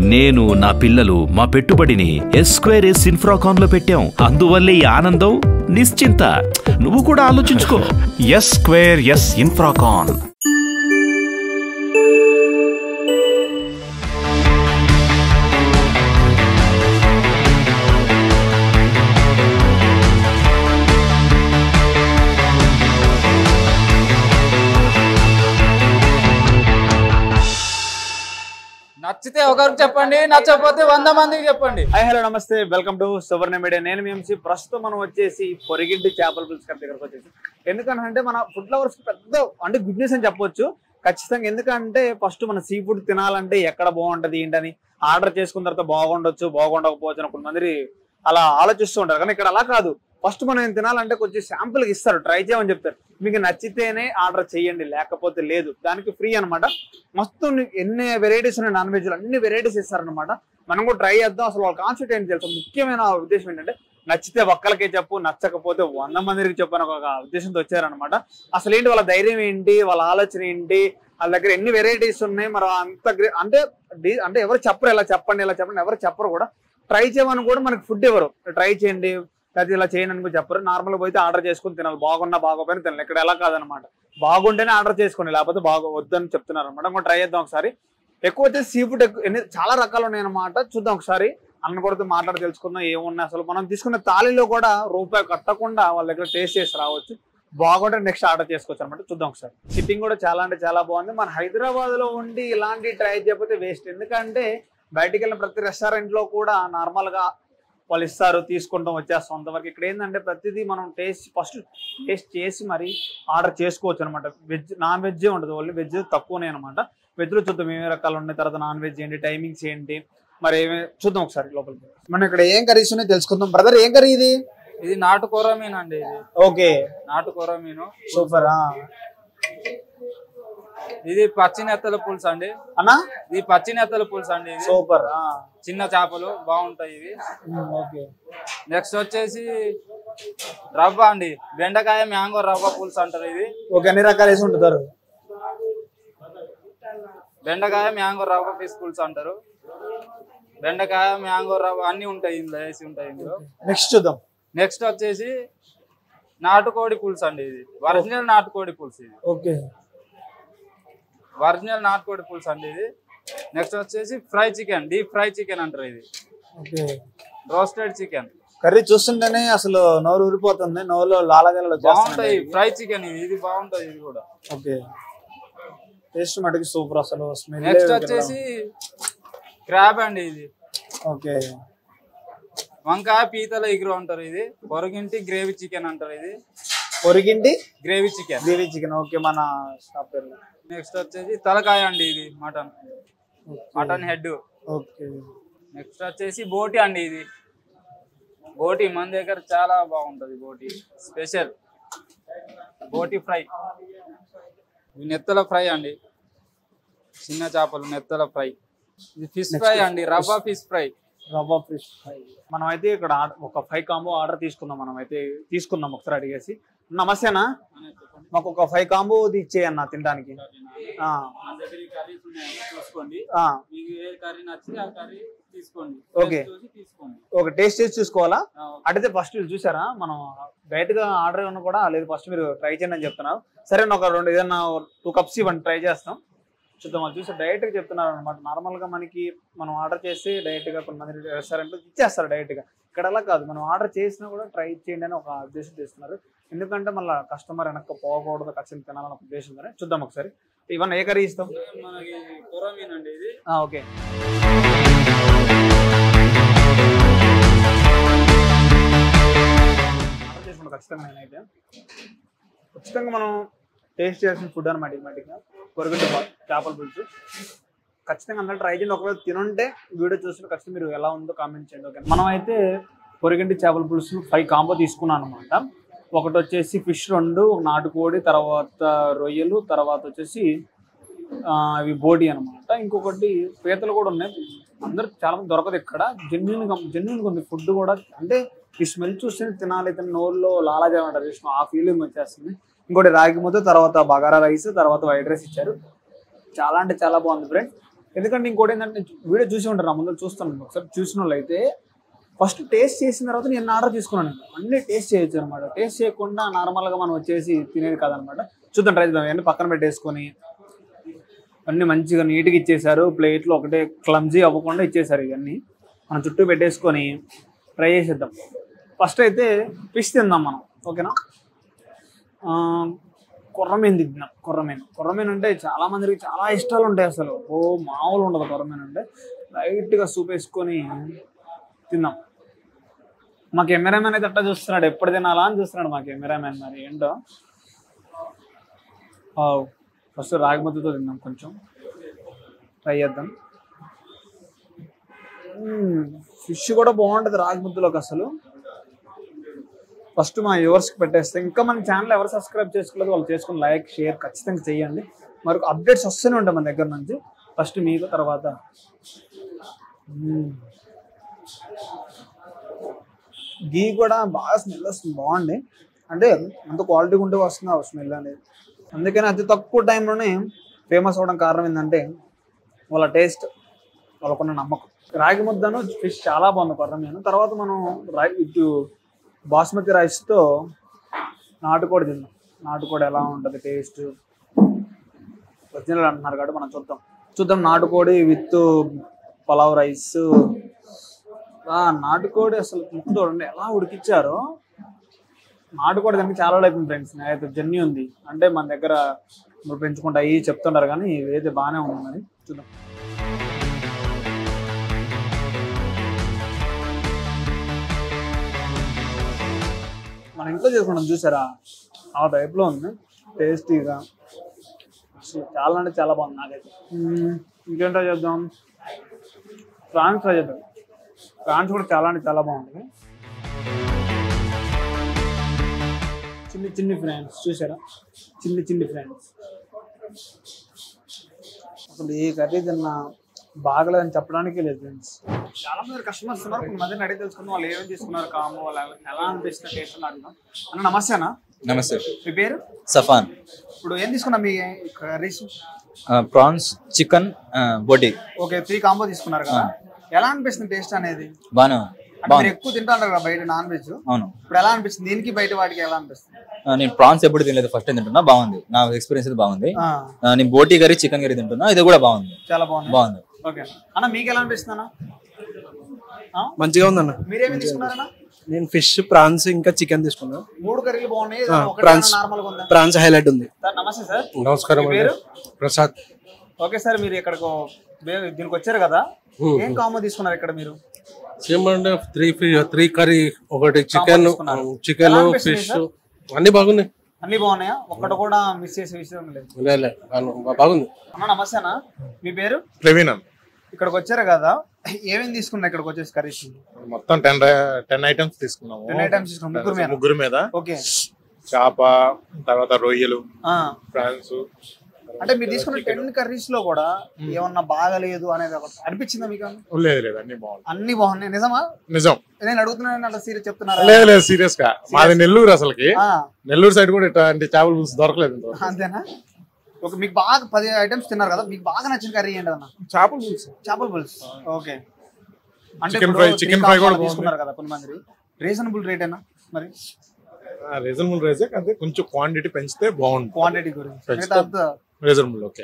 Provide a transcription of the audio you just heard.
నేను నా పిల్లలు మా పెట్టుబడిని S2S ఇన్ఫ్రాకాన్ లో పెట్టాం. అందువల్లే ఈ ఆనందం నిశ్చింత. నువ్వు కూడా ఆలోచించుకో. S2S Infracon. నచ్చితే ఒకరికి చెప్పండి, నచ్చకపోతే 100 మందికి చెప్పండి. హాయ్ హలో నమస్తే, వెల్కమ్ టు సువర్ణ మీడియా. నేను మీ ఎంసీ. ప్రస్తుతం మనం వచ్చేసి పొరిగింటి చేపల పులుసు దగ్గరకు వచ్చేసి, ఎందుకంటే మన ఫుడ్ లవర్స్ పెద్ద అంటే గుడ్ న్యూస్ అని చెప్పొచ్చు ఖచ్చితంగా. ఎందుకంటే ఫస్ట్ మన సీ ఫుడ్ తినాలంటే ఎక్కడ బాగుంటది ఏంటని ఆర్డర్ చేసుకున్న తర్వాత బాగుండొచ్చు బాగుండకపోవచ్చు అని కొంతమంది అలా ఆలోచిస్తూ ఉంటారు. కానీ ఇక్కడ అలా కాదు. ఫస్ట్ మనం తినాలంటే కొంచెం శాంపుల్కి ఇస్తారు, ట్రై చేయమని చెప్తారు. మీకు నచ్చితేనే ఆర్డర్ చేయండి, లేకపోతే లేదు. దానికి ఫ్రీ అనమాట. మొత్తం ఎన్ని వెరైటీస్ ఉన్నాయి నాన్ వెజ్లో అన్ని వెరైటీస్ ఇస్తారనమాట. మనం కూడా ట్రై చేద్దాం. అసలు వాళ్ళ కాన్సెప్ట్ ఏంటి తెలుసు. ముఖ్యమైన ఉద్దేశం ఏంటంటే నచ్చితే ఒక్కరికే చెప్పు, నచ్చకపోతే 100 మందికి చెప్పు అని ఒక ఉద్దేశంతో వచ్చారనమాట. అసలు ఏంటి వాళ్ళ ధైర్యం ఏంటి, వాళ్ళ ఆలోచన ఏంటి, వాళ్ళ దగ్గర ఎన్ని వెరైటీస్ ఉన్నాయి, మరి అంత అంటే ఎవరు చెప్పరు, ఇలా చెప్పండి ఇలా చెప్పండి ఎవరు చెప్పరు కూడా. ట్రై చేయమని కూడా మనకి ఫుడ్ ఎవరు ట్రై చేయండి అది ఇలా చేయండి అని కూడా చెప్పరు. నార్మల్గా పోతే ఆర్డర్ చేసుకుని తినాలి, బాగున్నా బాగోపోయినా తినాలి. ఇక్కడ ఎలా కాదనమాట, బాగుంటేనే ఆర్డర్ చేసుకోండి, లేకపోతే వద్దని చెప్తున్నారు అనమాట. మనం ట్రై చేద్దాం ఒకసారి. ఎక్కువ వచ్చేసి సీ ఫుడ్ చాలా రకాలు ఉన్నాయి అనమాట. చూద్దాం ఒకసారి. అన్న కూడా మాట్లాడి తెలుసుకుందాం ఏమున్నాయి. అసలు మనం తీసుకున్న తాళిలో కూడా రూపాయి కట్టకుండా వాళ్ళ దగ్గర టేస్ట్ చేసి రావచ్చు. బాగుంటే నెక్స్ట్ ఆర్డర్ చేసుకోవచ్చు అనమాట. చూద్దాం ఒకసారి. సిట్టింగ్ కూడా చాలా అంటే చాలా బాగుంది. మన హైదరాబాద్ లో ఉండి ఇలాంటి ట్రై చేయకపోతే వేస్ట్. ఎందుకంటే బయటికి వెళ్ళిన ప్రతి రెస్టారెంట్ లో కూడా నార్మల్ గా వాళ్ళు ఇస్తారు, తీసుకుంటాం, వచ్చేస్తాం అంతవరకు. ఇక్కడ ఏంటంటే ప్రతిదీ మనం ఫస్ట్ టేస్ట్ చేసి మరి ఆర్డర్ చేసుకోవచ్చు అనమాట. వెజ్ నాన్ వెజ్ ఉండదు, ఓన్లీ వెజ్ తక్కువనే అనమాట. వెజ్లో చూద్దాం ఏమేమి రకాలు ఉన్నాయి, తర్వాత నాన్ వెజ్ ఏంటి, టైమింగ్స్ ఏంటి, మరి చూద్దాం ఒకసారి లోపలికి. మనం ఇక్కడ ఏం కర్రీస్ ఉన్నాయో తెలుసుకుందాం. బ్రదర్ ఏం కర్రీ ఇది? ఇది నాటు కొరమీన్ అండి. ఇది ఓకే, నాటు కొరమీను సూపర్. ఇది పచ్చి నెత్తల పులుసు అండి అన్నా. ఇది పచ్చి నెత్తల పులుసు అండి. ఇది సూపర్. చిన్న చేపలు బాగుంటాయి ఇవి. ఓకే. నెక్స్ట్ వచ్చేసి రవ్వ అండి, బెండకాయ మ్యాంగో రవ్వ పులుసు అంటారు ఇది. ఓకే, అన్ని రకాలు వేసి ఉంటారు. బెండకాయ మ్యాంగో రవ్వ పీస్ పులుసు అంటారు. బెండకాయ మ్యాంగో రవ్వ అన్ని ఉంటాయి ఇందులో, వేసి ఉంటాయి ఇందులో. నెక్స్ట్ చూద్దాం. నెక్స్ట్ వచ్చేసి నాటుకోడి పులుసు అండి. ఇది ఒరిజినల్ నాటుకోడి పులుసు. ఇది ఓకే, ఒరిజినల్ నాటుకోడి పులుసు అండి ఇది. నెక్స్ట్ వచ్చేసి fry chicken, deep fry chicken అంటారు ఇది. Okay, roasted chicken. కర్రీ చూస్తుంటేనే అసలు నోరు ఊరిపోతుంది, నోరులో లాలగల బాగుంటాయి. ఫ్రై చికెన్ ఇది బాగుంటది ఇది కూడా. ఓకే, టేస్ట్ మటుకు సూపర్ అసలు. నెక్స్ట్ వచ్చేసి క్రాబ్ అండి ఇది. ఓకే, వంకాయ పీతల ఎగురు అంటారు ఇది. పొరగింటి గ్రేవీ చికెన్ అంటారు ఇది. పొరిగింటి gravy chicken. Gravy chicken. Okay, మన షాప్ పేరు. నెక్స్ట్ వచ్చేసి తలకాయ అండి ఇది, mutton mutton head. Okay, next వచ్చేసి బోటి అండి ఇది. బోటి మన దగ్గర చాలా బాగుంటది. బోటి స్పెషల్ బోటి ఫ్రై. ఇది నెత్తల ఫ్రై అండి, చిన్న చేపలు నెత్తల ఫ్రై. ఇది ఫిష్ ఫ్రై అండి, రవ్వ ఫిష్ ఫ్రై. రవ్వ ఫిష్ ఫ్రై. మనం అయితే ఇక్కడ ఒక 5 కాంబో ఆర్డర్ తీసుకుందాం. మనం అయితే తీసుకుందాం ఒకసారి అడిగేసి. నమస్తేనా, మాకు ఒక 5 కాంబో ఇచ్చేయన్నా తినడానికి. ఓకే, ఓకే, టేస్ట్ చేసి చూసుకోవాలా? అడిగితే ఫస్ట్ చూసారా మనం బయట గా ఆర్డర్ ఉన్నా కూడా లేదు, ఫస్ట్ మీరు ట్రై చేయండి అని చెప్తున్నారు. సరే ఒక 2 ఏదన్నా 2 కప్స్ ఇవ్వండి, ట్రై చేస్తాం. చూద్దాం. అది చూసి డైరెక్ట్ గా చెప్తున్నారు అనమాట. నార్మల్ గా మనకి మనం ఆర్డర్ చేసి డైరెక్ట్ గా కొంతమంది రెస్టారెంట్ ఇచ్చేస్తారు డైరెక్ట్ గా. ఇక్కడ అలా కాదు, మనం ఆర్డర్ చేసినా కూడా ట్రై చేయండి అని ఒక ఉద్దేశం చేస్తున్నారు. ఎందుకంటే మళ్ళీ కస్టమర్ వెనక్కి పోకూడదు, ఖచ్చితంగా తినాలని ఒక ఉద్దేశంతోనే. చూద్దాం ఒకసారి. ఇవన్నీ ఏ కర్రీ ఇస్తాం? మనకి కొరమీన్ అండి ఇది. ఓకే, ఆర్డర్ చేసుకుంటాం ఖచ్చితంగా. నేనైతే ఖచ్చితంగా మనం టేస్ట్ చేయాల్సిన ఫుడ్ అనమాట. ఇమాటిగా పొరగంటి చేపల పులుసు ఖచ్చితంగా అందరూ ట్రై చేయండి. ఒకవేళ తినుంటే వీడియో చూస్తుంటే ఖచ్చితంగా మీరు ఎలా ఉందో కామెంట్ చేయండి. ఓకే, మనం అయితే పొరగంటి చేపల పులుసు 5 కాంబో తీసుకున్నాం అనమాట. ఒకటి వచ్చేసి ఫిష్ 2, నాటుకోడి, తర్వాత రొయ్యలు, తర్వాత వచ్చేసి ఇవి బోటి అనమాట. ఇంకొకటి పీతలు కూడా ఉన్నాయి. అందరు చాలా మంది దొరకదు ఇక్కడ. జెన్యున్గా ఉంది ఫుడ్ కూడా. అంటే ఈ స్మెల్ చూస్తే తినాలి, నోరులో లాలాజలం అంటారు, ఆ ఫీలింగ్ వచ్చేస్తుంది. ఇంకోటి రాగి ముద్ద, తర్వాత బగారా రైస్, తర్వాత వైట్ రైస్ ఇచ్చారు. చాలా అంటే చాలా బాగుంది ఫ్రెండ్. ఎందుకంటే ఇంకోటి ఏంటంటే వీడియో చూసి ఉంటారు, ముందు చూస్తాను ఒకసారి. చూసిన వాళ్ళు అయితే ఫస్ట్ టేస్ట్ చేసిన తర్వాత నేను ఆర్డర్ తీసుకున్నాను. అన్నీ టేస్ట్ చేయొచ్చు అనమాట. టేస్ట్ చేయకుండా నార్మల్గా మనం వచ్చేసి తినేది కాదనమాట. చూద్దాం, ట్రై చేద్దాం. అన్నీ పక్కన పెట్టేసుకొని అన్నీ మంచిగా నీట్గా ఇచ్చేసారు. ప్లేట్లో ఒకటే క్లమ్జీ అవ్వకుండా ఇచ్చేసారు. ఇవన్నీ మనం చుట్టూ పెట్టేసుకొని ట్రై చేసేద్దాం. ఫస్ట్ అయితే ఫిష్ తిందాం మనం, ఓకేనా? కొర్రమీను తింటున్నాం. కొర్రమీను అంటే చాలా మందికి చాలా ఇష్టాలు ఉంటాయి అసలు. మామూలు ఉండదు కొర్రమీను అంటే. లైట్గా సూప్ వేసుకొని తిందాం. మా కెమెరామెన్ అయితే అట్టా చూస్తున్నాడు, ఎప్పుడు తినాలా అని చూస్తున్నాడు మా కెమెరామెన్. మరి ఏంటో. ఫస్ట్ రాగి ముద్దతో తిందాం, కొంచెం ట్రై చేద్దాం. ఫిష్ కూడా బాగుంటుంది రాగి ముద్దలోకి అసలు. ఫస్ట్ మా వ్యూవర్స్కి పెట్టేస్తే, ఇంకా మన ఛానల్ ఎవరు సబ్స్క్రైబ్ చేసుకోలేదు వాళ్ళు చేసుకుని లైక్ షేర్ ఖచ్చితంగా చేయండి. మరొక అప్డేట్స్ వస్తూనే ఉంటాయి మన దగ్గర నుంచి. ఫస్ట్ మీకు, తర్వాత గీ కూడా బాగా స్మెల్ వస్తుంది, బాగుంది. అంటే అంత క్వాలిటీగా ఉంటే వస్తుంది ఆ స్మెల్ అనేది. అందుకని అతి తక్కువ టైంలోనే ఫేమస్ అవ్వడం కారణం ఏంటంటే వాళ్ళ టేస్ట్, వాళ్ళకున్న నమ్మకం. రాగి ముద్దను ఫిష్ చాలా బాగుంది కొర్రమీను. తర్వాత మనం ఇటు బాస్మతి రైస్తో నాటుకోడి తిన్నాం. నాటుకోడి ఎలా ఉంటుంది టేస్ట్, ఒరిజినల్ అంటున్నారు కాబట్టి మనం చూద్దాం. నాటుకోడి విత్ పలావ్ రైస్. నాటుకోడి అసలు ముక్కు చూడండి ఎలా ఉడికిచ్చారో. నాటుకోడి దానికి చాలా అయిపోయింది ఫ్రెండ్స్. నేనైతే జర్నీ ఉంది అంటే మన దగ్గర ఇప్పుడు పెంచుకుంటాయి చెప్తుంటారు, కానీ ఇదైతే బాగానే ఉంది. మరి చూద్దాం. మన ఇంట్లో చేసుకుంటాం చూసారా, ఆ టైప్లో ఉంది టేస్టీగా. అసలు చాలా అంటే చాలా బాగుంది నాకైతే. ఇంకేం ట్రై చేద్దాం? ప్రాన్స్ ట్రై చేద్దాం. ప్రాన్స్ కూడా చాలా అంటే చాలా బాగుంటుంది. చిన్ని ఫ్రాన్స్ చూసారా, చిన్ని ఫ్రాన్స్. అసలు ఏ కర్రీ తిన్నా బాగలేదని చెప్పడానికి లేదు ఫ్రెండ్స్. చాలా మంది కస్టమర్స్ ఉన్నారు, కొంతమందిని అడిగి తెలుసుకున్నాం వాళ్ళు ఏమేమి తీసుకున్నారు, కాము వాళ్ళు ఎలా అనిపిస్తుంది టేస్ట్ అడుగుతాం. అన్న నమస్తే అన్న. నమస్తే. మీ పేరు? సఫాన్. ఇప్పుడు ఏం తీసుకున్నా మీ కర్రీస్? ప్రాన్స్, చికెన్, బోటి. ఓకే, 3 కాంబో తీసుకున్నారు కదా. ఎలా అనిపిస్తుంది టేస్ట్ అనేది? బాగా మీరు ఎక్కువ తింటారు కదా బయట నాన్ వెజ్. అవును. ఇప్పుడు ఎలా అనిపిస్తుంది దీనికి బయట వాటికి ఎలా అనిపిస్తుంది? నేను ప్రాన్స్ ఎప్పుడు తినలేదు, ఫస్ట్ టైం తింటున్నా. బాగుంది, నా ఎక్స్పీరియన్స్ అయితే బాగుంది. నేను బోటి కర్రీ, చికెన్ కర్రీ తింటున్నా, ఇది కూడా బాగుంది. చాలా బాగుంది. ఓకే అన్న, మీకు ఎలా అనిపిస్తుంది అన్న? మంచిగా ఉందన్న. మీరేమి తీసుకున్నారన్నా? నేను ఫిష్, ప్రాన్స్ ఇంకా చికెన్ తీసుకున్నా. 3 కర్రీలు బాగున్నాయి. ప్రాన్స్ హైలైట్ ఉంది. నమస్తే సార్. నమస్కారం. పేరు? ప్రసాద్. ఓకే సార్, మీరు ఇక్కడికి దీనికి వచ్చారు కదా, ఏం కాంబో తీసుకున్నారు ఇక్కడ మీరు? సేమ్ అంటే 3 కర్రీ, ఒకటి చికెన్, ఫిష్ అన్ని బాగున్నాయి. అన్ని బాగున్నాయా? ఒక్కటి కూడా మిస్ చేసే విషయం లేదు. బాగుంది. అన్న నమస్తే అన్న, మీ పేరు? ప్రవీణ్. ఇక్కడికి వచ్చారు కదా, ఏమేమి తీసుకున్నా ఇక్కడికి వచ్చేసి కర్రీస్? మొత్తం 10 ఐటమ్స్ తీసుకున్నాము. 10 ఐటమ్స్ తీసుకున్నాం ముగ్గురు మీద. ఓకే. చేప, తర్వాత రొయ్యలు, ప్రాన్స్. అంటే మీరు తీసుకున్న 10 కర్రీస్ లో కూడా ఏమన్నా బాగలేదు అనేది అనిపించిందా మీకు? లేదు, అన్ని బాగుంది. అన్ని బాగున్నాయి. నిజమా? నిజం. నేను అడుగుతున్నాను అట్లా సీరియస్ చెప్తున్నారా? లేదు సీరియస్ గా. మాది నెల్లూరు. అసలుకి నెల్లూరు సైడ్ కూడా ఇట్లాంటి చేపల పులుసు దొరకలేదు. అంతేనా? ఓకే, మీకు బాగా 10 ఐటమ్స్ తిన్నారు కదా, మీకు బాగా నచ్చిన కర్రీ ఏంటి అన్న? చేపల పులుసు. ఓకే. అంటే చికెన్ ఫ్రై కూడా తీసుకున్నారు కదా కొంతమంది. రీజనబుల్ రేట్ అయినా మరి? రీజనబుల్ రేట్, అంటే కొంచెం క్వాంటిటీ పెంచితే బాగుంటుంది. క్వాంటిటీ గురించి రీజనబుల్. ఓకే.